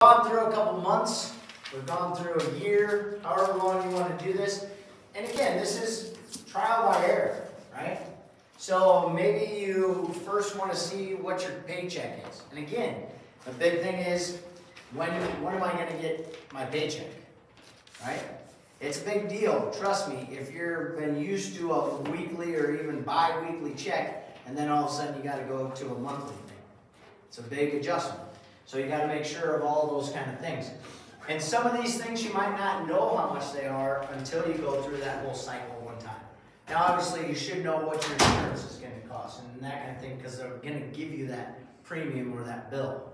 Gone through a couple months, we've gone through a year, however long you want to do this. And again, this is trial by error, right? So maybe you first want to see what your paycheck is. And again, the big thing is, when am I going to get my paycheck, right? It's a big deal, trust me, if you've been used to a weekly or even bi-weekly check, and then all of a sudden you got to go to a monthly thing. It's a big adjustment. So you got to make sure of all those kind of things. And some of these things you might not know how much they are until you go through that whole cycle one time. Now obviously you should know what your insurance is going to cost and that kind of thing, because they're going to give you that premium or that bill.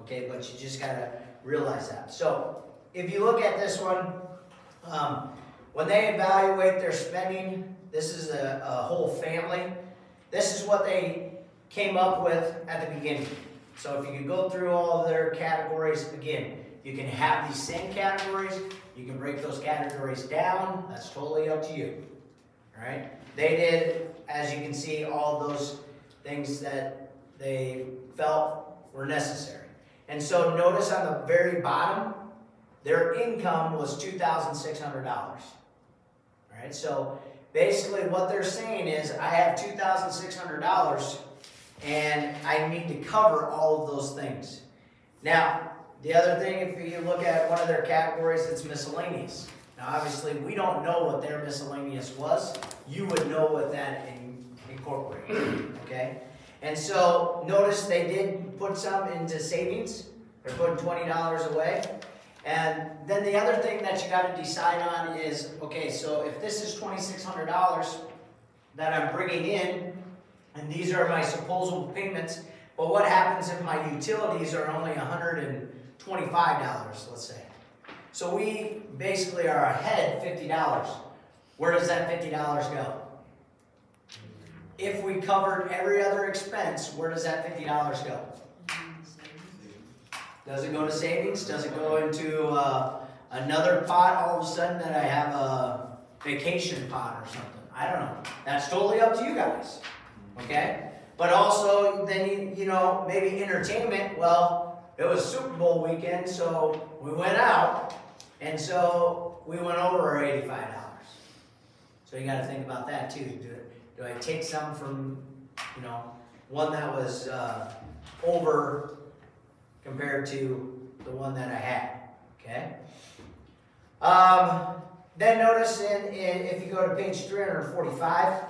Okay, but you just got to realize that. So if you look at this one, when they evaluate their spending, this is a whole family. This is what they came up with at the beginning. So if you could go through all of their categories, again, you can have these same categories. You can break those categories down. That's totally up to you. All right? They did, as you can see, all those things that they felt were necessary. And so notice on the very bottom, their income was $2,600. All right? So basically what they're saying is, I have $2,600 and I need to cover all of those things. Now, the other thing, if you look at one of their categories, it's miscellaneous. Now, obviously, we don't know what their miscellaneous was. You would know what that incorporated, okay? And so, notice they did put some into savings. They're putting $20 away. And then the other thing that you got to decide on is, okay, so if this is $2,600 that I'm bringing in, and these are my supposable payments, but what happens if my utilities are only $125, let's say? So we basically are ahead $50. Where does that $50 go? If we covered every other expense, where does that $50 go? Does it go to savings? Does it go into another pot all of a sudden that I have a vacation pot or something? I don't know. That's totally up to you guys. Okay? But also, then, you know, maybe entertainment. Well, it was Super Bowl weekend, so we went out, and so we went over our $85. So you got to think about that too. Do I take some from, you know, one that was over compared to the one that I had? Okay? Then notice if you go to page 345,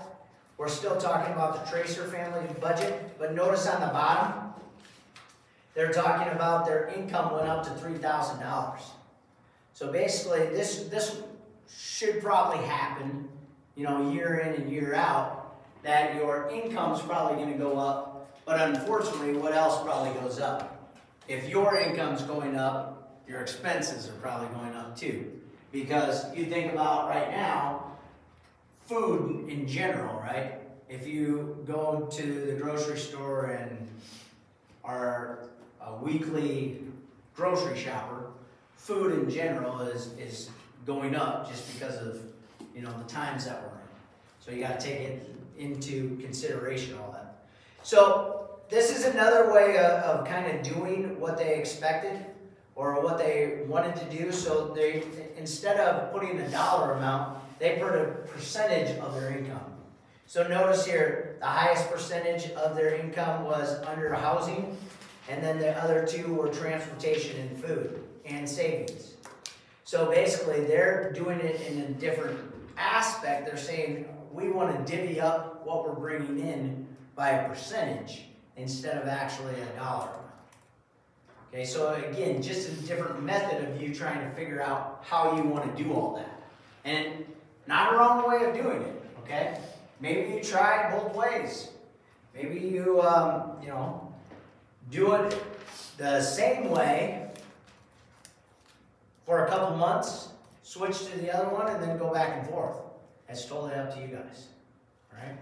we're still talking about the Tracer family budget, but notice on the bottom, they're talking about their income went up to $3,000. So basically, this should probably happen, you know, year in and year out, that your income's probably going to go up, but unfortunately, what else probably goes up? If your income's going up, your expenses are probably going up too. Because you think about right now, food in general, right? If you go to the grocery store and are a weekly grocery shopper, food in general is going up just because of, you know, the times that we're in. So you got to take it into consideration, all that. So this is another way of kind of doing what they expected or what they wanted to do. So they, instead of putting a dollar amount, they put a percentage of their income. So notice here, the highest percentage of their income was under housing, and then the other two were transportation and food and savings. So basically, they're doing it in a different aspect. They're saying, we want to divvy up what we're bringing in by a percentage instead of actually a dollar. Okay, so again, just a different method of you trying to figure out how you want to do all that. And not a wrong way of doing it, okay? Maybe you try it both ways. Maybe you, you know, do it the same way for a couple months, switch to the other one, and then go back and forth. That's totally up to you guys, all right?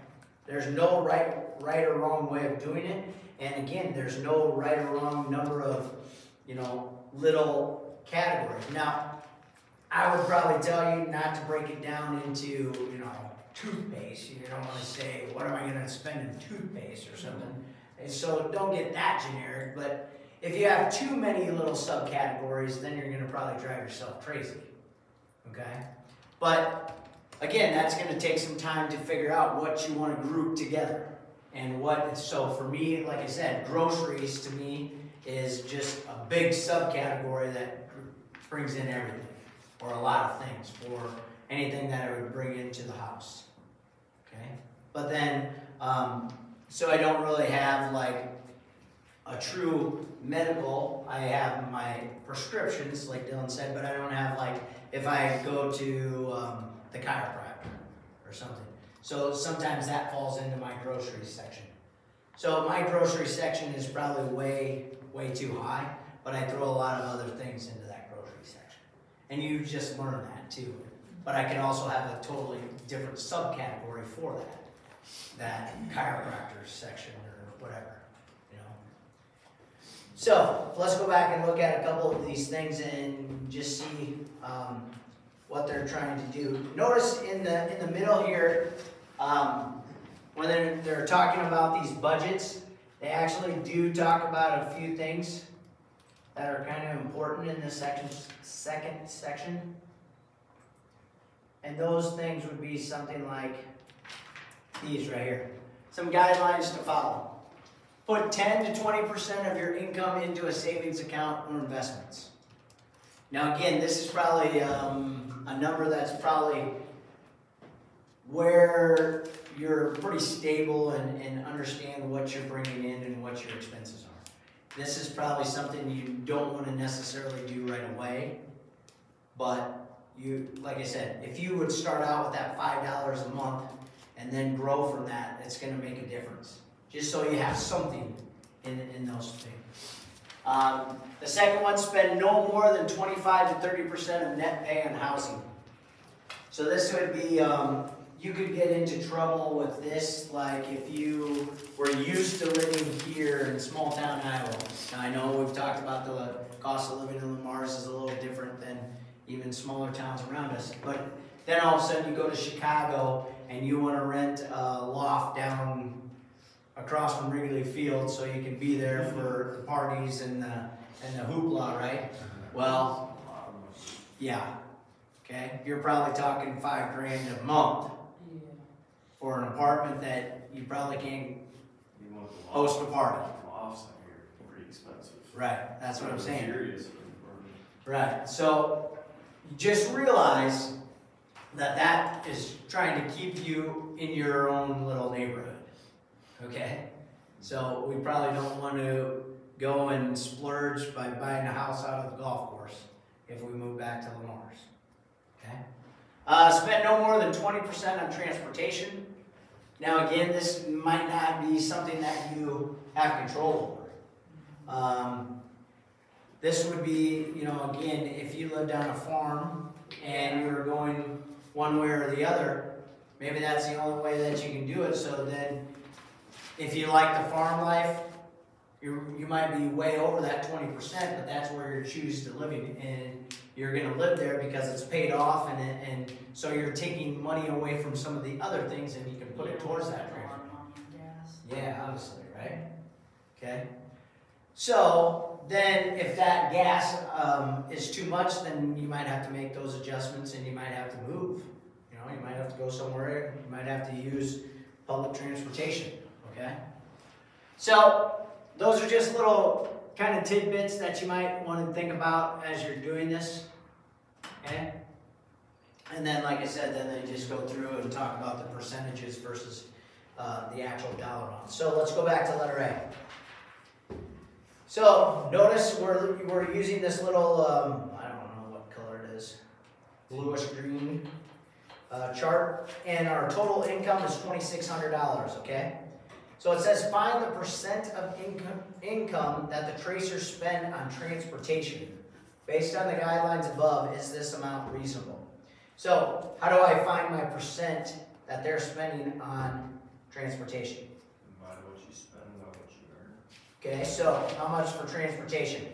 There's no right or wrong way of doing it. And again, there's no right or wrong number of, you know, little categories. Now, I would probably tell you not to break it down into, you know, toothpaste. You don't want to say, what am I going to spend in toothpaste or something? And so don't get that generic, but If you have too many little subcategories, then you're gonna probably drive yourself crazy, okay? But again, that's gonna take some time to figure out what you wanna group together. And so for me, like I said, groceries to me is just a big subcategory that brings in everything, or a lot of things, for anything that I would bring into the house, okay? But then, so I don't really have like a true medical. I have my prescriptions, like Dylan said, but I don't have like, if I go to the chiropractor or something. So sometimes that falls into my grocery section. So my grocery section is probably way too high, but I throw a lot of other things into that grocery section. And you just learn that too. But I can also have a totally different subcategory for that chiropractor section or whatever, you know. So let's go back and look at a couple of these things and just see what they're trying to do. Notice in the middle here, when they're talking about these budgets, they actually do talk about a few things that are kind of important in this second section. And those things would be something like these right here. Some guidelines to follow. Put 10 to 20% of your income into a savings account or investments. Now again, this is probably a number that's probably where you're pretty stable and understand what you're bringing in and what your expenses are. This is probably something you don't want to necessarily do right away, but like I said, if you would start out with that $5 a month and then grow from that, it's going to make a difference. Just so you have something in those things. The second one, spend no more than 25 to 30% of net pay on housing. So this would be, you could get into trouble with this, like if you were used to living here in small town Iowa. Now I know we've talked about the cost of living in Lamar's is a little different than even smaller towns around us. But then all of a sudden you go to Chicago and you want to rent a loft down across from Wrigley Field so you can be there for the parties and the hoopla, right? Well, yeah, okay. You're probably talking $5 grand a month for an apartment that you probably can't host a party. Lofts out here are pretty expensive. Right, that's what I'm saying. Serious. Right, so just realize that is trying to keep you in your own little neighborhood, okay? So we probably don't want to go and splurge by buying a house out of the golf course if we move back to Lamar's, okay? Spend no more than 20% on transportation. Now again, this might not be something that you have control over. This would be, you know, again, if you lived on a farm and you were going one way or the other, maybe that's the only way that you can do it. So then, if you like the farm life, you might be way over that 20%, but that's where you choose to live in, and you're going to live there because it's paid off, and so you're taking money away from some of the other things, and you can put it towards that. Yeah, obviously, right? Okay. So then if that gas is too much, then you might have to make those adjustments and you might have to move. You know, you might have to go somewhere. You might have to use public transportation, okay? So those are just little kind of tidbits that you might want to think about as you're doing this, okay? And then, like I said, then they just go through and talk about the percentages versus the actual dollar amount. So let's go back to letter A. So notice we're using this little, I don't know what color it is, bluish green chart, and our total income is $2,600, okay? So it says find the percent of income that the tracers spend on transportation. Based on the guidelines above, is this amount reasonable? So how do I find my percent that they're spending on transportation? Divide what you spend by what you earn. Okay, so how much for transportation?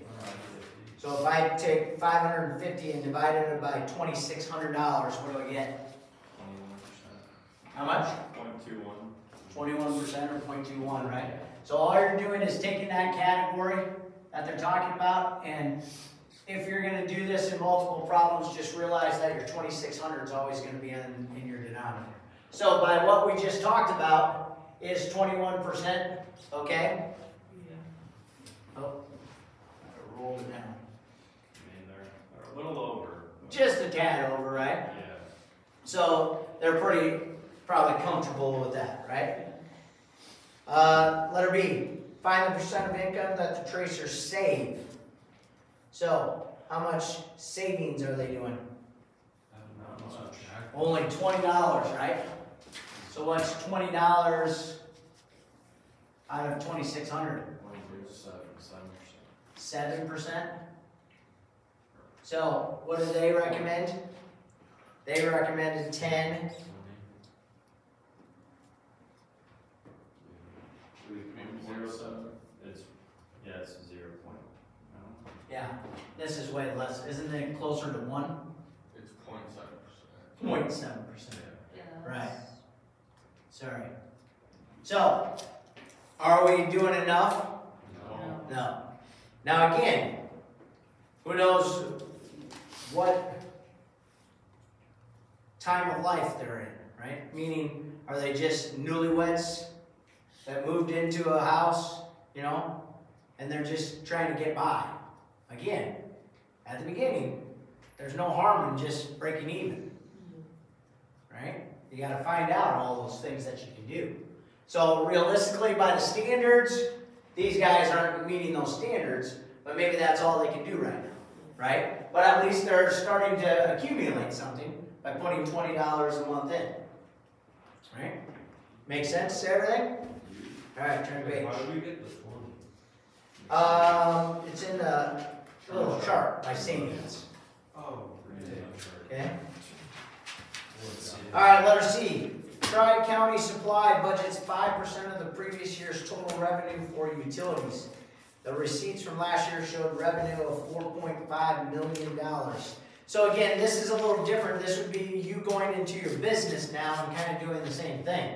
So if I take 550 and divide it by $2,600, what do I get? 21%. How much? 0.21. 21% or 0.21, right? So all you're doing is taking that category, that they're talking about. And if you're going to do this in multiple problems, just realize that your 2600 is always going to be in your denominator. So by what we just talked about is 21%, okay? Oh, I rolled it down. I mean, they're a little over. But Just a tad over, right? yeah. So they're probably comfortable with that, right? Letter B, find the percent of income that the tracers save. So, how much savings are they doing? Not much. Only $20, right? So what's $20 out of 2,600? 7%. 7%? So, what do they recommend? They recommended 10. Maybe 0.7. It's 0. No. Yeah, this is way less. Isn't it closer to 1? It's 0.7%. 0.7%. Yeah. Right. Sorry. So, are we doing enough? No. No. Now again, who knows what time of life they're in, right? Meaning, are they just newlyweds that moved into a house, you know, and they're just trying to get by? Again, at the beginning, there's no harm in just breaking even, right? You got to find out all those things that you can do. So realistically, by the standards, these guys aren't meeting those standards, but maybe that's all they can do right now, right? But at least they're starting to accumulate something by putting $20 a month in, right? Make sense to everything? All right, turn the page. Why did we get the 20? It's in the little chart by savings. Oh, Okay. All right, letter C. Tri-County Supply budgets 5% of the previous year's total revenue for utilities. The receipts from last year showed revenue of $4.5 million. So again, this is a little different. This would be you going into your business now and kind of doing the same thing.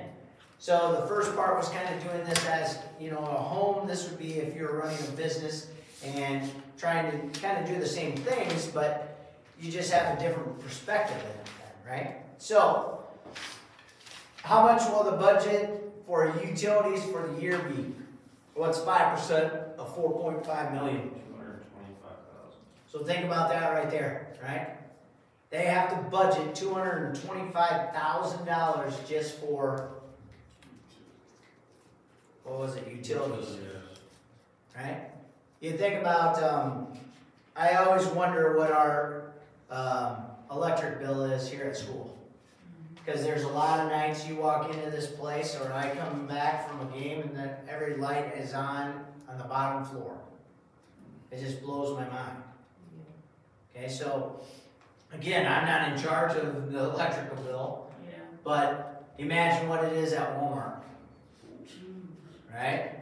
So the first part was kind of doing this as, you know, a home. This would be if you're running a business and trying to kind of do the same things, but you just have a different perspective in it then, right? So, how much will the budget for utilities for the year be? What's 5% of 4.5 million? 225,000. So think about that right there, right? They have to budget $225,000 just for, what was it, utilities, right? You think about, I always wonder what our electric bill is here at school. Because there's a lot of nights you walk into this place, or I come back from a game and then every light is on the bottom floor. It just blows my mind. Okay, so again, I'm not in charge of the electrical bill, but imagine what it is at Walmart, right?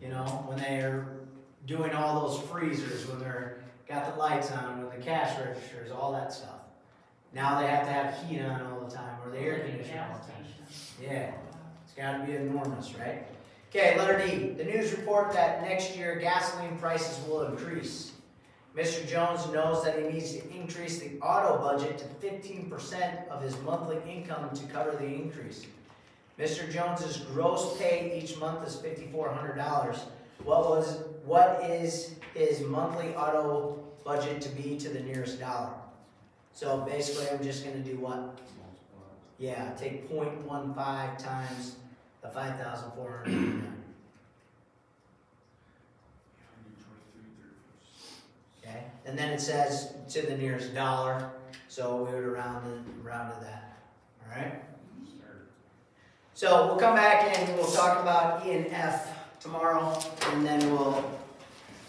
You know, when they're doing all those freezers, when they're got the lights on, with the cash registers, all that stuff. Now they have to have heat on all the time, or the air conditioner all the time. Yeah, it's got to be enormous, right? Okay, letter D. The news report that next year gasoline prices will increase. Mr. Jones knows that he needs to increase the auto budget to 15% of his monthly income to cover the increase. Mr. Jones's gross pay each month is $5,400. What is his monthly auto budget to be to the nearest dollar? So basically, I'm just going to do what? Yeah, take 0.15 times the 5,400. Okay, and then it says to the nearest dollar, so we would round to that. All right. So we'll come back and we'll talk about E and F tomorrow, and then we'll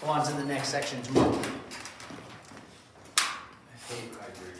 go on to the next section tomorrow. I hate hydrating.